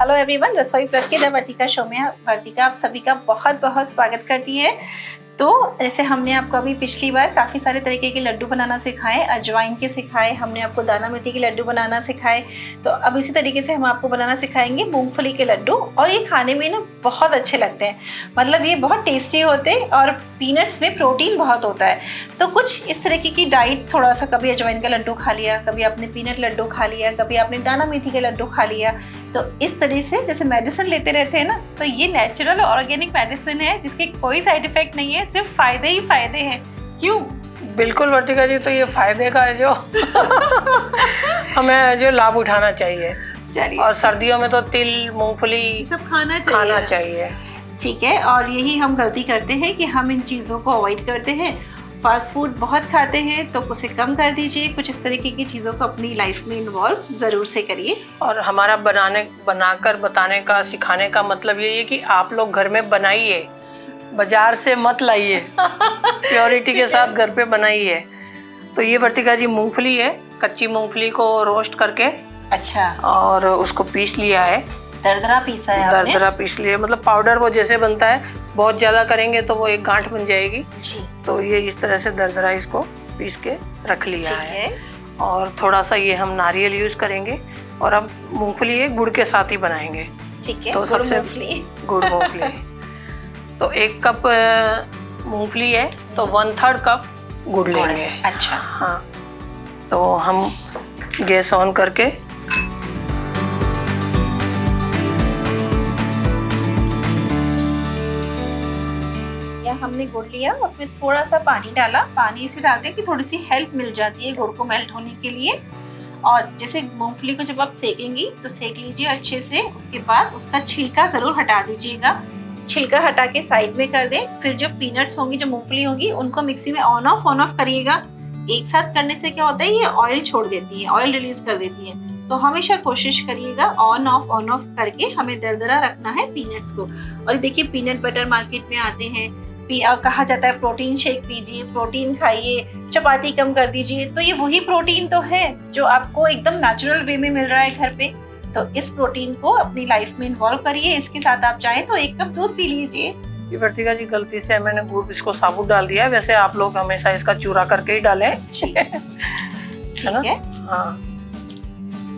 Hello everyone, रसोई plus के the Vartika show में वर्तिका आप सभी का बहुत बहुत स्वागत करती है। तो ऐसे हमने आपको अभी पिछली बार काफ़ी सारे तरीके के लड्डू बनाना सिखाए, अजवाइन के सिखाए, हमने आपको दाना मेथी के लड्डू बनाना सिखाए। तो अब इसी तरीके से हम आपको बनाना सिखाएंगे मूंगफली के लड्डू, और ये खाने में ना बहुत अच्छे लगते हैं। मतलब ये बहुत टेस्टी होते हैं और पीनट्स में प्रोटीन बहुत होता है। तो कुछ इस तरीके की डाइट, थोड़ा सा कभी अजवाइन का लड्डू खा लिया, कभी आपने पीनट लड्डू खा लिया, कभी आपने दाना मेथी के लड्डू खा लिया। तो इस तरह से जैसे मेडिसिन लेते रहते हैं ना, तो ये नेचुरल ऑर्गेनिक मेडिसिन है जिसके कोई साइड इफेक्ट नहीं है, सिर्फ फायदे ही फायदे हैं। क्यों? बिल्कुल वर्तिका जी, तो ये फायदे का है जो हमें जो लाभ उठाना चाहिए। चलिए, और सर्दियों में तो तिल, मूंगफली सब खाना चाहिए। ठीक है, और यही हम गलती करते हैं कि हम इन चीज़ों को अवॉइड करते हैं। फास्ट फूड बहुत खाते हैं, तो उसे कम कर दीजिए। कुछ इस तरीके की चीज़ों को अपनी लाइफ में इन्वॉल्व ज़रूर से करिए। और हमारा बनाकर बताने का, सिखाने का मतलब ये है कि आप लोग घर में बनाइए, बाजार से मत लाइए, प्योरिटी के साथ घर पे बनाइए। तो ये वर्तिका जी मूंगफली है, कच्ची मूंगफली को रोस्ट करके अच्छा, और उसको पीस लिया है। दरदरा पीसा है आपने? दरदरा पीस लिया, मतलब पाउडर वो जैसे बनता है। बहुत ज़्यादा करेंगे तो वो एक गांठ बन जाएगी जी। तो ये इस तरह से दरदरा इसको पीस के रख लिया है। और थोड़ा सा ये हम नारियल यूज़ करेंगे, और अब मूंगफली एक गुड़ के साथ ही बनाएंगे। ठीक है, तो सबसे गुड़ मूंगफली तो 1 कप मूंगफली है तो 1/3 कप गुड़ लेंगे। अच्छा, हाँ, तो हम गैस ऑन करके हमने गुड़ लिया, उसमें थोड़ा सा पानी डाला। पानी इसे डालते हैं कि थोड़ी सी हेल्प मिल जाती है गुड़ को मेल्ट होने के लिए। और जैसे मूंगफली को जब आप सेकेंगी तो सेक लीजिए अच्छे से। उसके बाद उसका छिलका जरूर हटा दीजिएगा। छिलका हटा के साइड में कर दें। फिर जो पीनट्स होंगी, जो मूंगफली होगी, उनको मिक्सी में ऑन ऑफ करिएगा। एक साथ करने से क्या होता है, ये ऑयल छोड़ देती है, ऑयल रिलीज कर देती है। तो हमेशा कोशिश करिएगा ऑन ऑफ करके हमें दरदरा रखना है पीनट्स को। और देखिए, पीनट बटर मार्केट में आते हैं, कहा जाता है प्रोटीन शेक पीजिए, प्रोटीन खाइए, चपाती कम कर दीजिए। तो ये वही प्रोटीन तो है जो आपको एकदम नेचुरल वे में मिल रहा है घर पे। तो इस प्रोटीन को अपनी लाइफ में इन्वॉल्व करिए। इसके साथ आप चाहें तो 1 कप दूध पी लीजिए। वर्तिका जी, गलती से मैंने गुड़ इसको साबुत डाल दिया है। वैसे आप लोग हमेशा इसका चूरा करके ही डालें। ठीक है। हाँ,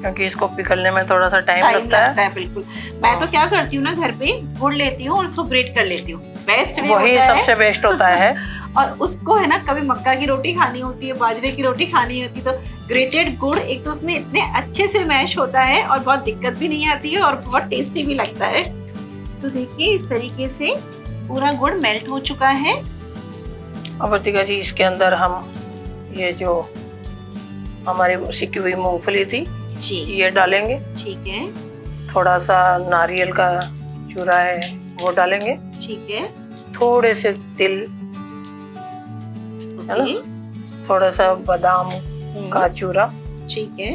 क्योंकि इसको पिघलने में थोड़ा सा टाइम लगता है। बिल्कुल। मैं तो क्या करती हूँ ना, घर पे गुड़ लेती हूँ और उसको ग्रेट कर लेती हूँ। बेस्ट वही सबसे बेस्ट होता है। और उसको है ना, कभी मक्का की रोटी खानी होती है, बाजरे की रोटी खानी होती है, तो ग्रेटेड गुड़ एक तो उसमें इतने अच्छे से मैश होता है और बहुत दिक्कत भी नहीं आती है और बहुत टेस्टी भी लगता है। तो देखिए, इस तरीके से पूरा गुड़ मेल्ट हो चुका है। और वर्तिका जी, इसके अंदर हम ये जो हमारी सिकी हुई मूंगफली थी जी, ये डालेंगे। ठीक है। थोड़ा सा नारियल का चूरा है वो डालेंगे। ठीक है। थोड़े से तिल, है ना, थोड़ा सा बादाम का चूरा। ठीक है।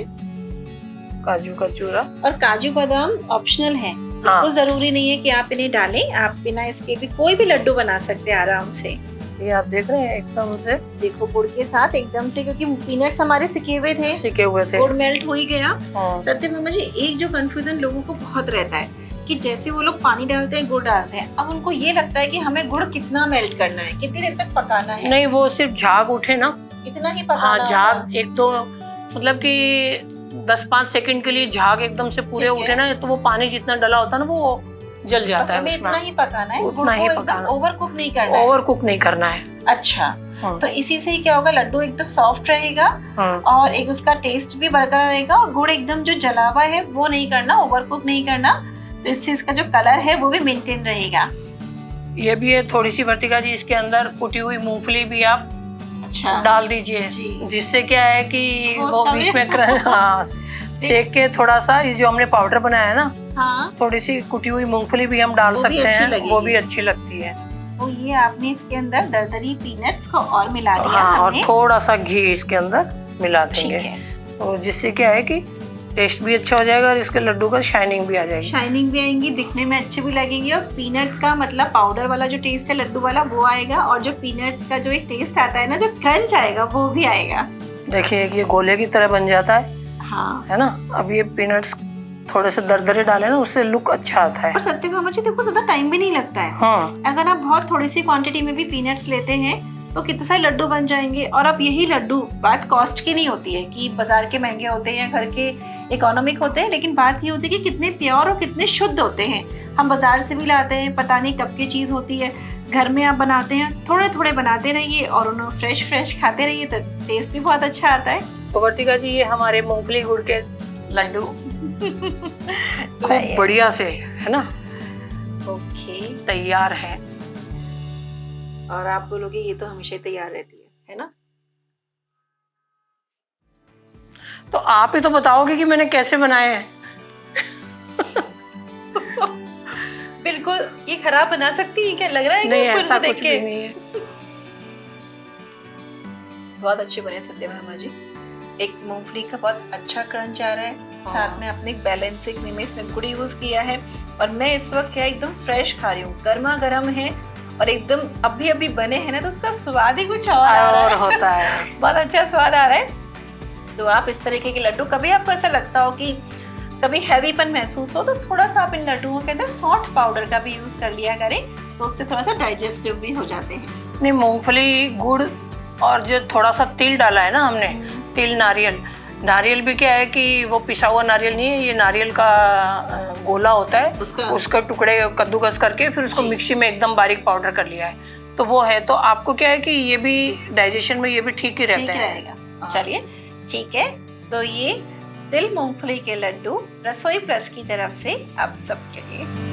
काजू का चूरा। और काजू बादाम ऑप्शनल है, बिल्कुल जरूरी नहीं है कि आप इन्हें डालें। आप बिना इसके भी कोई भी लड्डू बना सकते हैं आराम से। ये आप देख रहे हैं, एकदम से देखो गुड़ के साथ एकदम से, क्योंकि पीनट्स हमारे सिके हुए थे, गुड़ मेल्ट हो ही गया। सत्य में मुझे एक जो कंफ्यूजन लोगों को बहुत रहता है कि जैसे वो लोग पानी डालते हैं, गुड़ डालते हैं, अब उनको ये लगता है कि हमें गुड़ कितना मेल्ट करना है, कितनी देर तक पकाना है। नहीं, वो सिर्फ झाग उठे ना, इतना ही पकाना। हाँ, झाग एक तो मतलब कि 10-5 सेकंड के लिए झाग एकदम से पूरे उठे ना, तो वो पानी जितना डला होता है ना, वो जल जाता है। इतना ही पकाना है, उतना ही पकाना, ओवर कुक नहीं करना है। ओवर कुक नहीं करना है। अच्छा, तो इसी से क्या होगा, लड्डू एकदम सॉफ्ट रहेगा और एक उसका टेस्ट भी बरकरार रहेगा। और गुड़ एकदम जो जला हुआ है वो नहीं करना, ओवर कुक नहीं करना, तो इससे इसका जो कलर है वो भी मेंटेन रहेगा। ये भी है थोड़ी सी वर्तिका जी, इसके अंदर कुटी हुई मूंगफली भी आप डाल दीजिए, जिससे क्या है कि वो बीच में हाँ, सेक के थोड़ा सा ये जो हमने पाउडर बनाया है ना, हाँ, थोड़ी सी कुटी हुई मूंगफली भी हम डाल सकते हैं, वो भी अच्छी लगती है। तो ये आपने इसके अंदर दरदरी पीनट्स को और मिला दिया। हाँ, और थोड़ा सा घी इसके अंदर मिला देंगे, तो जिससे क्या है कि टेस्ट भी अच्छा हो जाएगा और इसके लड्डू का शाइनिंग भी आ जाएगी। शाइनिंग भी आएंगी, दिखने में अच्छे भी लगेंगे, और पीनट का मतलब पाउडर वाला जो टेस्ट है लड्डू वाला वो आएगा, और जो पीनट्स का जो एक टेस्ट आता है ना, जो क्रंच आएगा वो भी आएगा। देखिए, ये गोले की तरह बन जाता है। हाँ, है ना। अब ये पीनट्स थोड़े से दरदरे डाले ना, उससे लुक अच्छा आता है। और सत्य भामा जी देखो ज्यादा टाइम भी नहीं लगता है। हाँ, अगर आप बहुत थोड़ी सी क्वांटिटी में भी पीनट्स लेते हैं तो कितने सारे लड्डू बन जाएंगे। और अब यही लड्डू, बात कॉस्ट की नहीं होती है कि बाजार के महंगे होते हैं या घर के इकोनॉमिक होते हैं, लेकिन बात ये होती है कि कितने प्योर और कितने शुद्ध होते हैं। हम बाजार से भी लाते हैं, पता नहीं कब की चीज़ होती है, घर में आप बनाते हैं, थोड़े थोड़े बनाते रहिए और उन्हें फ्रेश फ्रेश खाते रहिए तो टेस्ट भी बहुत अच्छा आता है। तो वर्तिका जी, ये हमारे मूंगफली गुड़ के लड्डू खूब बढ़िया से, है ना, ओके, तैयार है। और आप बोलोगे ये तो हमेशा ही तैयार रहती है ना? तो आप ही तो बताओगे कि मैंने कैसे बनाए हैं। बिल्कुल, ये खराब बना सकती है क्या? लग रहा है नहीं, कि ऐसा देख कुछ के भी नहीं है। बहुत अच्छे बने सत्य भामा जी। एक मूंगफली का बहुत अच्छा क्रंच आ रहा है, साथ में आपने एक बैलेंसिंग वे में इसमें गुड़ यूज किया है। और मैं इस वक्त क्या एकदम फ्रेश खा रही हूँ, गर्मा गर्म है और एकदम अभी अभी बने हैं ना, तो उसका स्वाद ही कुछ और आ रहा है। होता है। बहुत अच्छा स्वाद आ रहा है। तो आप इस तरीके के लड्डू, कभी आपको ऐसा लगता हो कि कभी हैवीपन महसूस हो, तो थोड़ा सा आप इन लड्डुओं के अंदर सौंठ पाउडर का भी यूज कर लिया करें, तो उससे थोड़ा सा डाइजेस्टिव भी हो जाते हैं। नहीं, मूंगफली गुड़ और जो थोड़ा सा तिल डाला है ना हमने, तिल, नारियल भी क्या है कि वो पिसा हुआ नारियल नहीं है, ये नारियल का गोला होता है, उसका टुकड़े कद्दूकस करके फिर उसको मिक्सी में एकदम बारीक पाउडर कर लिया है, तो वो है। तो आपको क्या है कि ये भी डाइजेशन में ये भी ठीक ही रहता है। रहेगा। चलिए ठीक है, तो ये तिल मूंगफली के लड्डू रसोई प्लस की तरफ से आप सबके लिए